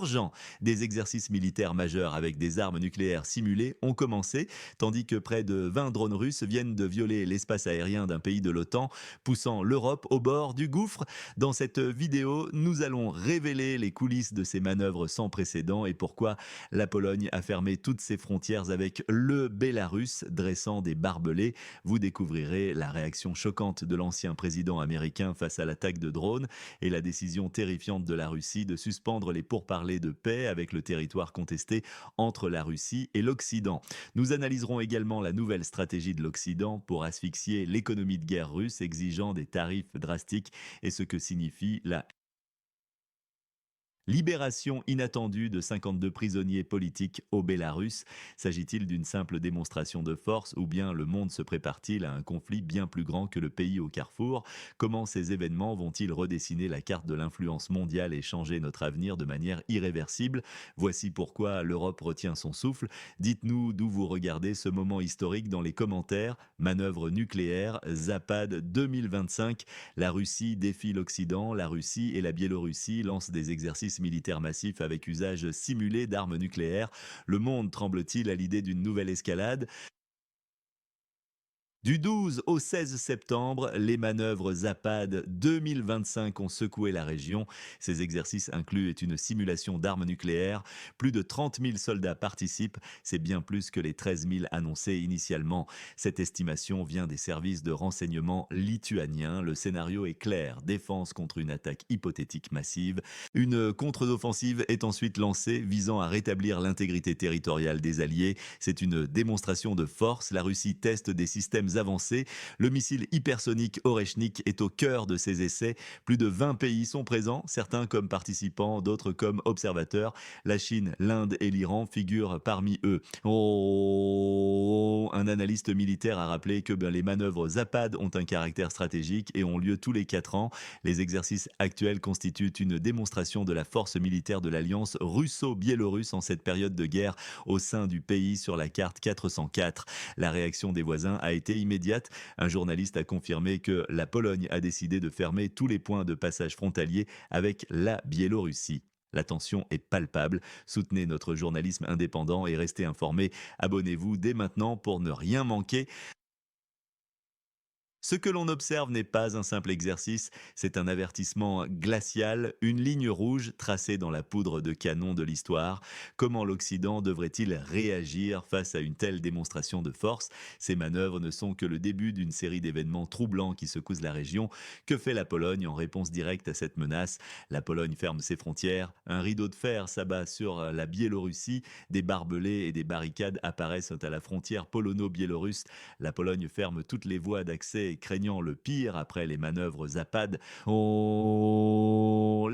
urgent. Des exercices militaires majeurs avec des armes nucléaires simulées ont commencé, tandis que près de 20 drones russes viennent de violer l'espace aérien d'un pays de l'OTAN, poussant l'Europe au bord du gouffre. Dans cette vidéo, nous allons révéler les coulisses de ces manœuvres sans précédent et pourquoi la Pologne a fermé toutes ses frontières avec le Bélarus, dressant des barbelés. Vous découvrirez la réaction choquante de l'ancien président américain face à l'attaque de drones et la décision terrifiante de la Russie de suspendre les pourparlers de paix avec le territoire contesté entre la Russie et l'Occident. Nous analyserons également la nouvelle stratégie de l'Occident pour asphyxier l'économie de guerre russe, exigeant des tarifs drastiques et ce que signifie la libération inattendue de 52 prisonniers politiques au Bélarus. S'agit-il d'une simple démonstration de force ou bien le monde se prépare-t-il à un conflit bien plus grand que le pays au carrefour? Comment ces événements vont-ils redessiner la carte de l'influence mondiale et changer notre avenir de manière irréversible? Voici pourquoi l'Europe retient son souffle. Dites-nous d'où vous regardez ce moment historique dans les commentaires. Manœuvre nucléaire, Zapad 2025. La Russie défie l'Occident, la Russie et la Biélorussie lancent des exercices militaires massifs avec usage simulé d'armes nucléaires. Le monde tremble-t-il à l'idée d'une nouvelle escalade? Du 12 au 16 septembre, les manœuvres Zapad 2025 ont secoué la région. Ces exercices incluent une simulation d'armes nucléaires. Plus de 30 000 soldats participent. C'est bien plus que les 13 000 annoncés initialement. Cette estimation vient des services de renseignement lituaniens. Le scénario est clair. Défense contre une attaque hypothétique massive. Une contre-offensive est ensuite lancée visant à rétablir l'intégrité territoriale des Alliés. C'est une démonstration de force. La Russie teste des systèmes avancés. Le missile hypersonique Oreshnik est au cœur de ces essais. Plus de 20 pays sont présents, certains comme participants, d'autres comme observateurs. La Chine, l'Inde et l'Iran figurent parmi eux. Oh, un analyste militaire a rappelé que les manœuvres Zapad ont un caractère stratégique et ont lieu tous les 4 ans. Les exercices actuels constituent une démonstration de la force militaire de l'alliance russo-biélorusse en cette période de guerre au sein du pays sur la carte 404. La réaction des voisins a été immédiate. Un journaliste a confirmé que la Pologne a décidé de fermer tous les points de passage frontaliers avec la Biélorussie. La tension est palpable. Soutenez notre journalisme indépendant et restez informés. Abonnez-vous dès maintenant pour ne rien manquer. Ce que l'on observe n'est pas un simple exercice, c'est un avertissement glacial, une ligne rouge tracée dans la poudre de canon de l'histoire. Comment l'Occident devrait-il réagir face à une telle démonstration de force? Ces manœuvres ne sont que le début d'une série d'événements troublants qui secouent la région. Que fait la Pologne en réponse directe à cette menace? La Pologne ferme ses frontières, un rideau de fer s'abat sur la Biélorussie, des barbelés et des barricades apparaissent à la frontière polono-biélorusse. La Pologne ferme toutes les voies d'accès craignant le pire après les manœuvres Zapad.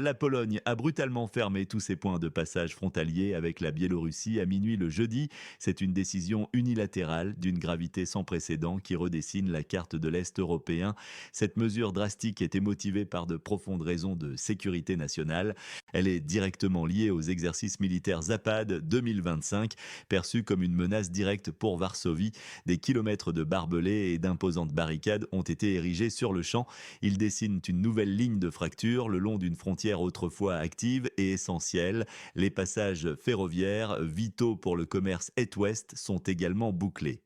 La Pologne a brutalement fermé tous ses points de passage frontaliers avec la Biélorussie à minuit le jeudi. C'est une décision unilatérale d'une gravité sans précédent qui redessine la carte de l'Est européen. Cette mesure drastique était motivée par de profondes raisons de sécurité nationale. Elle est directement liée aux exercices militaires Zapad 2025, perçus comme une menace directe pour Varsovie. Des kilomètres de barbelés et d'imposantes barricades ont été érigés sur le champ. Ils dessinent une nouvelle ligne de fracture le long d'une frontière autrefois active et essentielle. Les passages ferroviaires, vitaux pour le commerce Est-Ouest, sont également bouclés.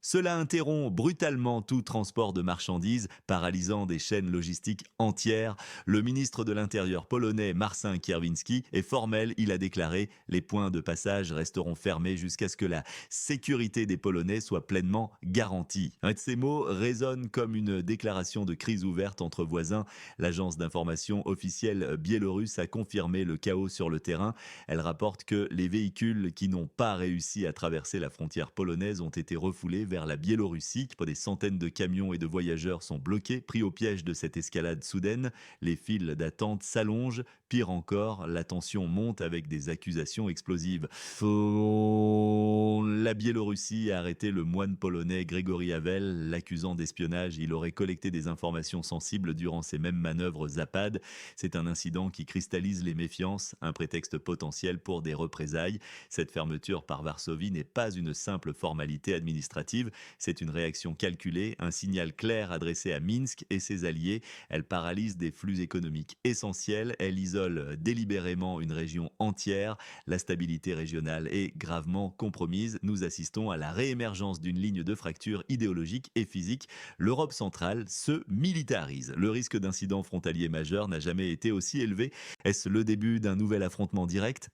Cela interrompt brutalement tout transport de marchandises, paralysant des chaînes logistiques entières. Le ministre de l'Intérieur polonais, Marcin Kierwiński, est formel. Il a déclaré: les points de passage resteront fermés jusqu'à ce que la sécurité des Polonais soit pleinement garantie. Un de ces mots résonne comme une déclaration de crise ouverte entre voisins. L'agence d'information officielle biélorusse a confirmé le chaos sur le terrain. Elle rapporte que les véhicules qui n'ont pas réussi à traverser la frontière polonaise ont été refoulés vers la Biélorussie. Des centaines de camions et de voyageurs sont bloqués, pris au piège de cette escalade soudaine. Les files d'attente s'allongent. Pire encore, la tension monte avec des accusations explosives. La Biélorussie a arrêté le moine polonais Grégory Havel, l'accusant d'espionnage. Il aurait collecté des informations sensibles durant ces mêmes manœuvres Zapad. C'est un incident qui cristallise les méfiances, un prétexte potentiel pour des représailles. Cette fermeture par Varsovie n'est pas une simple formalité administrative. offensive, c'est une réaction calculée, un signal clair adressé à Minsk et ses alliés. Elle paralyse des flux économiques essentiels, elle isole délibérément une région entière, la stabilité régionale est gravement compromise. Nous assistons à la réémergence d'une ligne de fracture idéologique et physique. L'Europe centrale se militarise. Le risque d'incident frontalier majeur n'a jamais été aussi élevé. Est-ce le début d'un nouvel affrontement direct?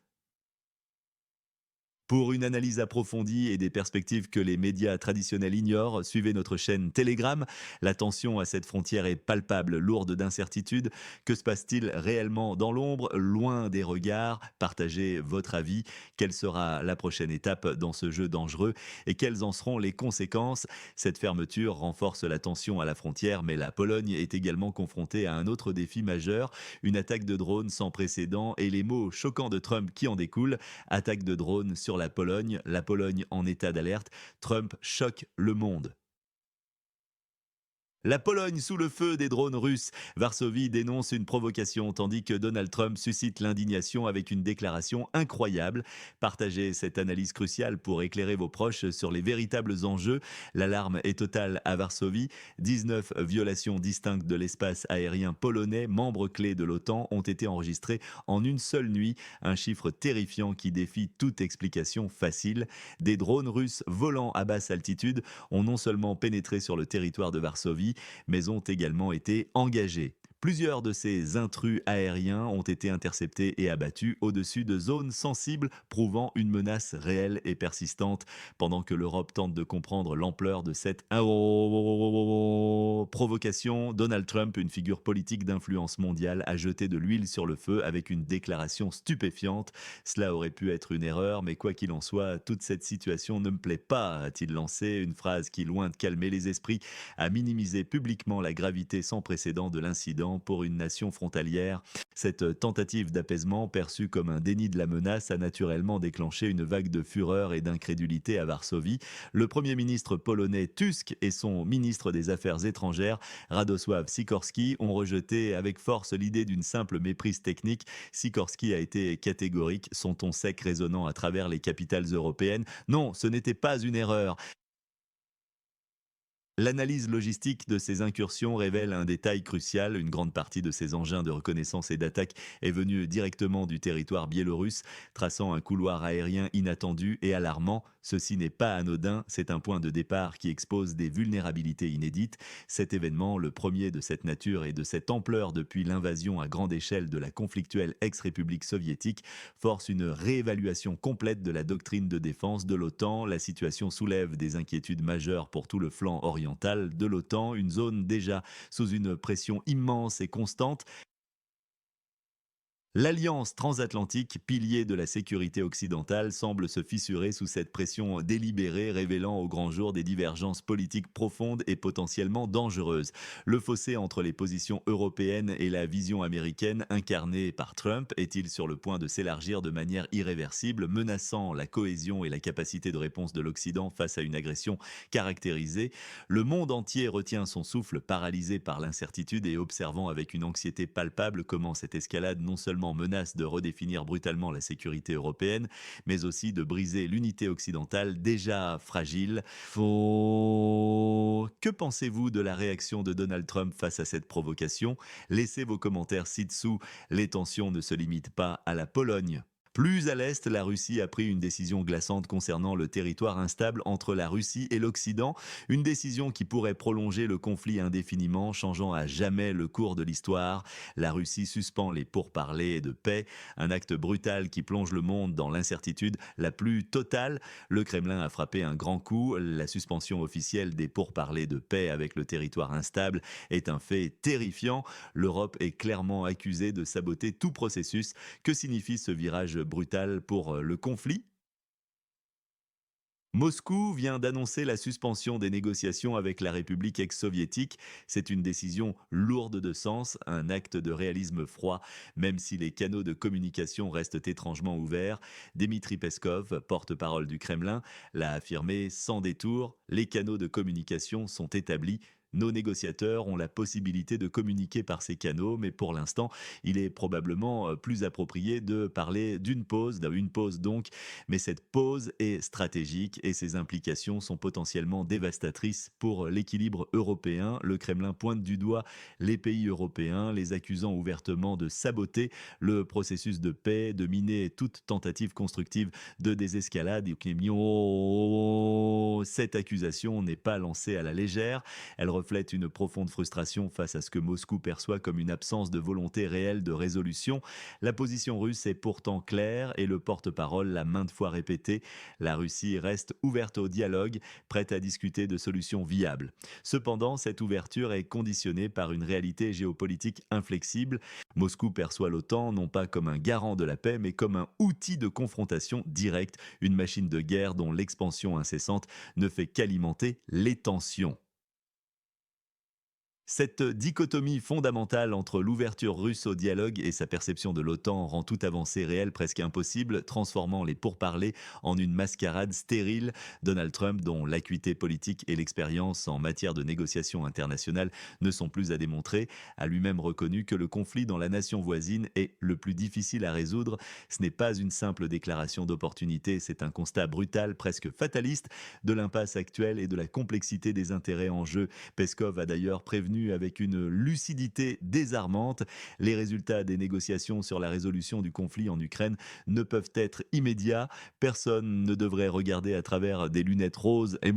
Pour une analyse approfondie et des perspectives que les médias traditionnels ignorent, suivez notre chaîne Telegram. La tension à cette frontière est palpable, lourde d'incertitudes. Que se passe-t-il réellement dans l'ombre, loin des regards? Partagez votre avis. Quelle sera la prochaine étape dans ce jeu dangereux et quelles en seront les conséquences? Cette fermeture renforce la tension à la frontière, mais la Pologne est également confrontée à un autre défi majeur, une attaque de drones sans précédent et les mots choquants de Trump qui en découlent. Attaque de drones sur la Pologne en état d'alerte, Trump choque le monde. La Pologne sous le feu des drones russes. Varsovie dénonce une provocation tandis que Donald Trump suscite l'indignation avec une déclaration incroyable. Partagez cette analyse cruciale pour éclairer vos proches sur les véritables enjeux. L'alarme est totale à Varsovie. 19 violations distinctes de l'espace aérien polonais, membres clés de l'OTAN, ont été enregistrées en une seule nuit. Un chiffre terrifiant qui défie toute explication facile. Des drones russes volant à basse altitude ont non seulement pénétré sur le territoire de Varsovie, mais ont également été engagés. Plusieurs de ces intrus aériens ont été interceptés et abattus au-dessus de zones sensibles, prouvant une menace réelle et persistante. Pendant que l'Europe tente de comprendre l'ampleur de cette provocation, Donald Trump, une figure politique d'influence mondiale, a jeté de l'huile sur le feu avec une déclaration stupéfiante. Cela aurait pu être une erreur, mais quoi qu'il en soit, toute cette situation ne me plaît pas, a-t-il lancé, une phrase qui, loin de calmer les esprits, a minimisé publiquement la gravité sans précédent de l'incident pour une nation frontalière. Cette tentative d'apaisement, perçue comme un déni de la menace, a naturellement déclenché une vague de fureur et d'incrédulité à Varsovie. Le Premier ministre polonais Tusk et son ministre des Affaires étrangères, Radosław Sikorski, ont rejeté avec force l'idée d'une simple méprise technique. Sikorski a été catégorique, son ton sec résonnant à travers les capitales européennes. Non, ce n'était pas une erreur. L'analyse logistique de ces incursions révèle un détail crucial. Une grande partie de ces engins de reconnaissance et d'attaque est venue directement du territoire biélorusse, traçant un couloir aérien inattendu et alarmant. Ceci n'est pas anodin, c'est un point de départ qui expose des vulnérabilités inédites. Cet événement, le premier de cette nature et de cette ampleur depuis l'invasion à grande échelle de la conflictuelle ex-république soviétique, force une réévaluation complète de la doctrine de défense de l'OTAN. La situation soulève des inquiétudes majeures pour tout le flanc oriental de l'OTAN, une zone déjà sous une pression immense et constante. L'alliance transatlantique, pilier de la sécurité occidentale, semble se fissurer sous cette pression délibérée, révélant au grand jour des divergences politiques profondes et potentiellement dangereuses. Le fossé entre les positions européennes et la vision américaine incarnée par Trump est-il sur le point de s'élargir de manière irréversible, menaçant la cohésion et la capacité de réponse de l'Occident face à une agression caractérisée? Le monde entier retient son souffle, paralysé par l'incertitude et observant avec une anxiété palpable comment cette escalade non seulement menace de redéfinir brutalement la sécurité européenne, mais aussi de briser l'unité occidentale déjà fragile. Que pensez-vous de la réaction de Donald Trump face à cette provocation? Laissez vos commentaires ci-dessous. Les tensions ne se limitent pas à la Pologne. Plus à l'est, la Russie a pris une décision glaçante concernant le territoire instable entre la Russie et l'Occident, une décision qui pourrait prolonger le conflit indéfiniment, changeant à jamais le cours de l'histoire. La Russie suspend les pourparlers de paix, un acte brutal qui plonge le monde dans l'incertitude la plus totale. Le Kremlin a frappé un grand coup. La suspension officielle des pourparlers de paix avec le territoire instable est un fait terrifiant. L'Europe est clairement accusée de saboter tout processus. Que signifie ce virage brutal pour le conflit? Moscou vient d'annoncer la suspension des négociations avec la République ex-soviétique. C'est une décision lourde de sens, un acte de réalisme froid, même si les canaux de communication restent étrangement ouverts. Dmitri Peskov, porte-parole du Kremlin, l'a affirmé sans détour. Les canaux de communication sont établis. Nos négociateurs ont la possibilité de communiquer par ces canaux, mais pour l'instant, il est probablement plus approprié de parler d'une pause donc, mais cette pause est stratégique et ses implications sont potentiellement dévastatrices pour l'équilibre européen. Le Kremlin pointe du doigt les pays européens, les accusant ouvertement de saboter le processus de paix, de miner toute tentative constructive de désescalade. Et cette accusation n'est pas lancée à la légère. Elle reflète une profonde frustration face à ce que Moscou perçoit comme une absence de volonté réelle de résolution. La position russe est pourtant claire et le porte-parole l'a maintes fois répété. La Russie reste ouverte au dialogue, prête à discuter de solutions viables. Cependant, cette ouverture est conditionnée par une réalité géopolitique inflexible. Moscou perçoit l'OTAN non pas comme un garant de la paix, mais comme un outil de confrontation directe, une machine de guerre dont l'expansion incessante ne fait qu'alimenter les tensions. Cette dichotomie fondamentale entre l'ouverture russe au dialogue et sa perception de l'OTAN rend toute avancée réelle presque impossible, transformant les pourparlers en une mascarade stérile. Donald Trump, dont l'acuité politique et l'expérience en matière de négociation internationale ne sont plus à démontrer, a lui-même reconnu que le conflit dans la nation voisine est le plus difficile à résoudre. Ce n'est pas une simple déclaration d'opportunité, c'est un constat brutal, presque fataliste, de l'impasse actuelle et de la complexité des intérêts en jeu. Peskov a d'ailleurs prévenu avec une lucidité désarmante. Les résultats des négociations sur la résolution du conflit en Ukraine ne peuvent être immédiats. Personne ne devrait regarder à travers des lunettes roses. Et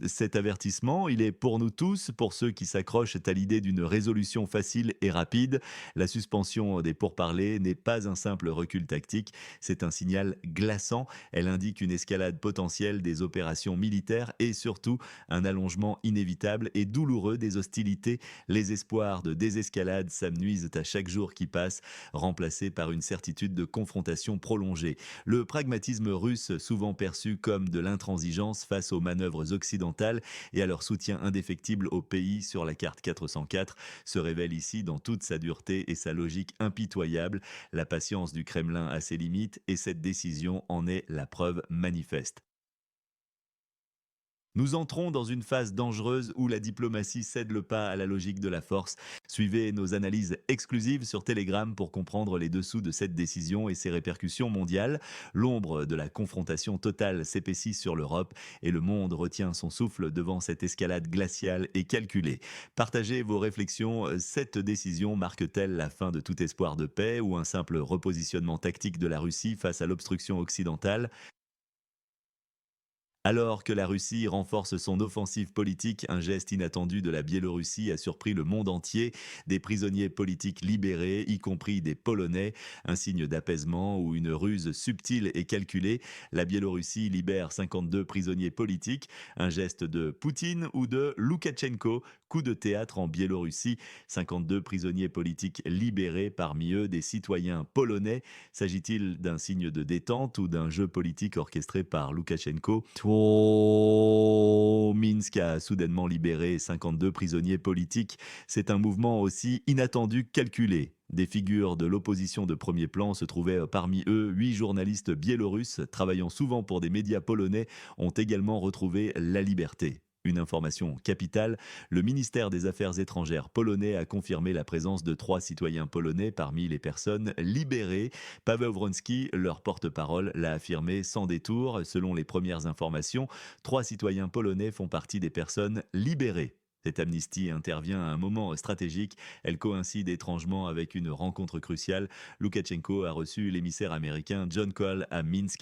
cet avertissement, il est pour nous tous, pour ceux qui s'accrochent à l'idée d'une résolution facile et rapide. La suspension des pourparlers n'est pas un simple recul tactique, c'est un signal glaçant. Elle indique une escalade potentielle des opérations militaires et surtout un allongement inévitable et douloureux des hostilités. Les espoirs de désescalade s'amenuisent à chaque jour qui passe, remplacés par une certitude de confrontation prolongée. Le pragmatisme russe, souvent perçu comme de l'intransigeance face aux manœuvres occidentales et à leur soutien indéfectible au pays sur la carte 404, se révèle ici dans toute sa dureté et sa logique impitoyable. La patience du Kremlin a ses limites et cette décision en est la preuve manifeste. Nous entrons dans une phase dangereuse où la diplomatie cède le pas à la logique de la force. Suivez nos analyses exclusives sur Telegram pour comprendre les dessous de cette décision et ses répercussions mondiales. L'ombre de la confrontation totale s'épaissit sur l'Europe et le monde retient son souffle devant cette escalade glaciale et calculée. Partagez vos réflexions. Cette décision marque-t-elle la fin de tout espoir de paix ou un simple repositionnement tactique de la Russie face à l'obstruction occidentale? Alors que la Russie renforce son offensive politique, un geste inattendu de la Biélorussie a surpris le monde entier. Des prisonniers politiques libérés, y compris des Polonais, un signe d'apaisement ou une ruse subtile et calculée. La Biélorussie libère 52 prisonniers politiques, un geste de Poutine ou de Loukachenko, coup de théâtre en Biélorussie. 52 prisonniers politiques libérés, parmi eux des citoyens polonais. S'agit-il d'un signe de détente ou d'un jeu politique orchestré par Loukachenko? Minsk a soudainement libéré 52 prisonniers politiques. C'est un mouvement aussi inattendu que calculé. Des figures de l'opposition de premier plan se trouvaient parmi eux. 8 journalistes biélorusses, travaillant souvent pour des médias polonais, ont également retrouvé la liberté. Une information capitale, le ministère des Affaires étrangères polonais a confirmé la présence de 3 citoyens polonais parmi les personnes libérées. Paweł Wronski, leur porte-parole, l'a affirmé sans détour. Selon les premières informations, 3 citoyens polonais font partie des personnes libérées. Cette amnistie intervient à un moment stratégique. Elle coïncide étrangement avec une rencontre cruciale. Loukachenko a reçu l'émissaire américain John Cole à Minsk.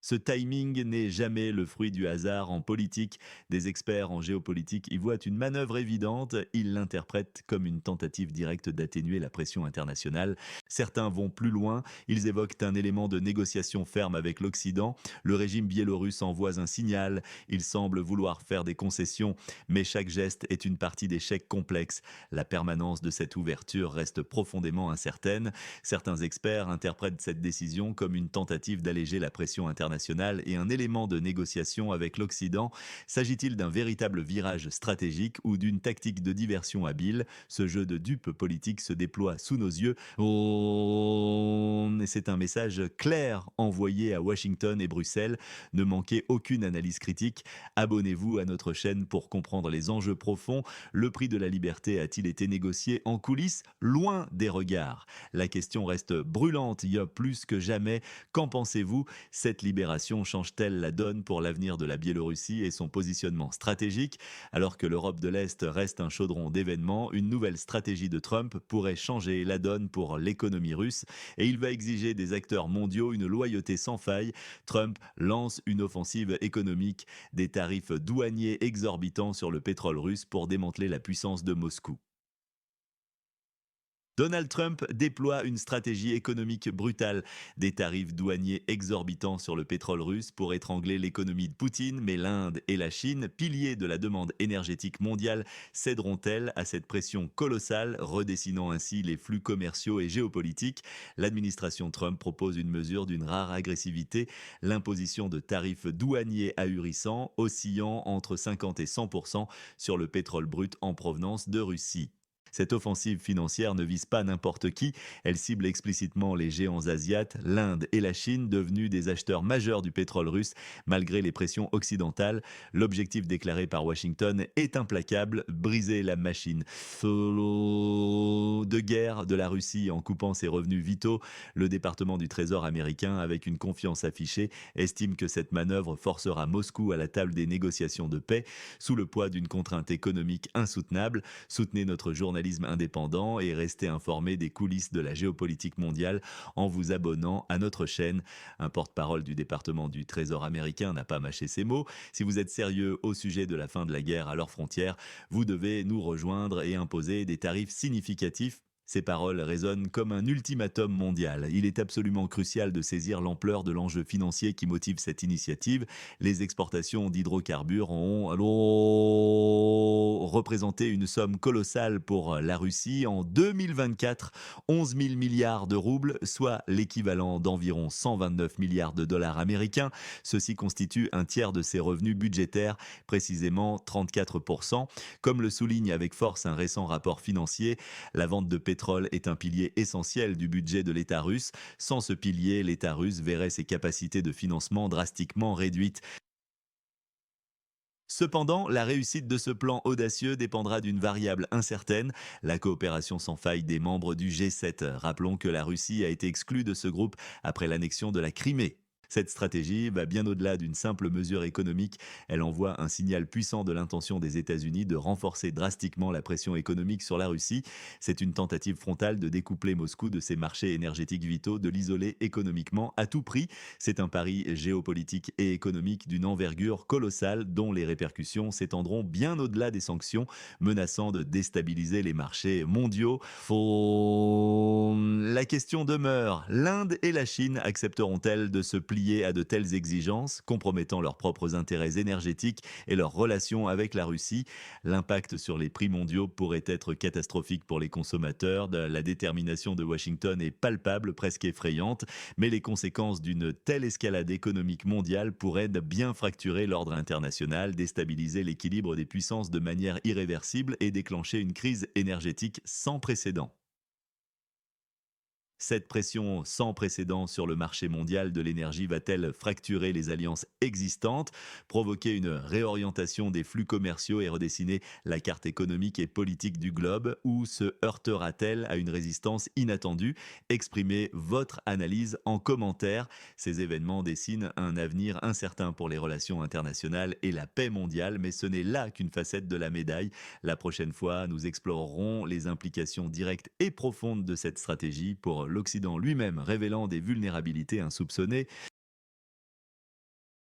Ce timing n'est jamais le fruit du hasard en politique. Des experts en géopolitique y voient une manœuvre évidente. Ils l'interprètent comme une tentative directe d'atténuer la pression internationale. Certains vont plus loin. Ils évoquent un élément de négociation ferme avec l'Occident. Le régime biélorusse envoie un signal. Il semble vouloir faire des concessions. Mais chaque geste est une partie d'échec complexe. La permanence de cette ouverture reste profondément incertaine. Certains experts interprètent cette décision comme une tentative d'alléger la pression internationale internationale et un élément de négociation avec l'Occident? S'agit-il d'un véritable virage stratégique ou d'une tactique de diversion habile? Ce jeu de dupes politiques se déploie sous nos yeux. Et c'est un message clair envoyé à Washington et Bruxelles. Ne manquez aucune analyse critique. Abonnez-vous à notre chaîne pour comprendre les enjeux profonds. Le prix de la liberté a-t-il été négocié en coulisses, loin des regards? La question reste brûlante, il y a plus que jamais. Qu'en pensez-vous? Cette libération change-t-elle la donne pour l'avenir de la Biélorussie et son positionnement stratégique? Alors que l'Europe de l'Est reste un chaudron d'événements, une nouvelle stratégie de Trump pourrait changer la donne pour l'économie russe et il va exiger des acteurs mondiaux une loyauté sans faille. Trump lance une offensive économique, des tarifs douaniers exorbitants sur le pétrole russe pour démanteler la puissance de Moscou. Donald Trump déploie une stratégie économique brutale, des tarifs douaniers exorbitants sur le pétrole russe pour étrangler l'économie de Poutine, mais l'Inde et la Chine, piliers de la demande énergétique mondiale, céderont-elles à cette pression colossale, redessinant ainsi les flux commerciaux et géopolitiques? L'administration Trump propose une mesure d'une rare agressivité, l'imposition de tarifs douaniers ahurissants, oscillant entre 50 et 100% sur le pétrole brut en provenance de Russie. Cette offensive financière ne vise pas n'importe qui, elle cible explicitement les géants asiates, l'Inde et la Chine, devenus des acheteurs majeurs du pétrole russe malgré les pressions occidentales. L'objectif déclaré par Washington est implacable, briser la machine de guerre de la Russie en coupant ses revenus vitaux. Le département du Trésor américain, avec une confiance affichée, estime que cette manœuvre forcera Moscou à la table des négociations de paix sous le poids d'une contrainte économique insoutenable. Soutenez notre journalisme indépendant et restez informés des coulisses de la géopolitique mondiale en vous abonnant à notre chaîne. Un porte-parole du département du Trésor américain n'a pas mâché ses mots. Si vous êtes sérieux au sujet de la fin de la guerre à leurs frontières, vous devez nous rejoindre et imposer des tarifs significatifs. Ces paroles résonnent comme un ultimatum mondial. Il est absolument crucial de saisir l'ampleur de l'enjeu financier qui motive cette initiative. Les exportations d'hydrocarbures ont représenté une somme colossale pour la Russie. En 2024, 11 000 milliards de roubles, soit l'équivalent d'environ 129 milliards de dollars américains. Ceci constitue un tiers de ses revenus budgétaires, précisément 34%. Comme le souligne avec force un récent rapport financier, la vente de pétrole est un pilier essentiel du budget de l'État russe. Sans ce pilier, l'État russe verrait ses capacités de financement drastiquement réduites. Cependant, la réussite de ce plan audacieux dépendra d'une variable incertaine, la coopération sans faille des membres du G7. Rappelons que la Russie a été exclue de ce groupe après l'annexion de la Crimée. Cette stratégie va bien au-delà d'une simple mesure économique. Elle envoie un signal puissant de l'intention des États-Unis de renforcer drastiquement la pression économique sur la Russie. C'est une tentative frontale de découpler Moscou de ses marchés énergétiques vitaux, de l'isoler économiquement à tout prix. C'est un pari géopolitique et économique d'une envergure colossale dont les répercussions s'étendront bien au-delà des sanctions, menaçant de déstabiliser les marchés mondiaux. La question demeure, l'Inde et la Chine accepteront-elles de se plier à de telles exigences, compromettant leurs propres intérêts énergétiques et leurs relations avec la Russie? L'impact sur les prix mondiaux pourrait être catastrophique pour les consommateurs. La détermination de Washington est palpable, presque effrayante, mais les conséquences d'une telle escalade économique mondiale pourraient bien fracturer l'ordre international, déstabiliser l'équilibre des puissances de manière irréversible et déclencher une crise énergétique sans précédent. Cette pression sans précédent sur le marché mondial de l'énergie va-t-elle fracturer les alliances existantes, provoquer une réorientation des flux commerciaux et redessiner la carte économique et politique du globe, ou se heurtera-t-elle à une résistance inattendue? Exprimez votre analyse en commentaire. Ces événements dessinent un avenir incertain pour les relations internationales et la paix mondiale, mais ce n'est là qu'une facette de la médaille. La prochaine fois, nous explorerons les implications directes et profondes de cette stratégie pour l'Occident lui-même, révélant des vulnérabilités insoupçonnées.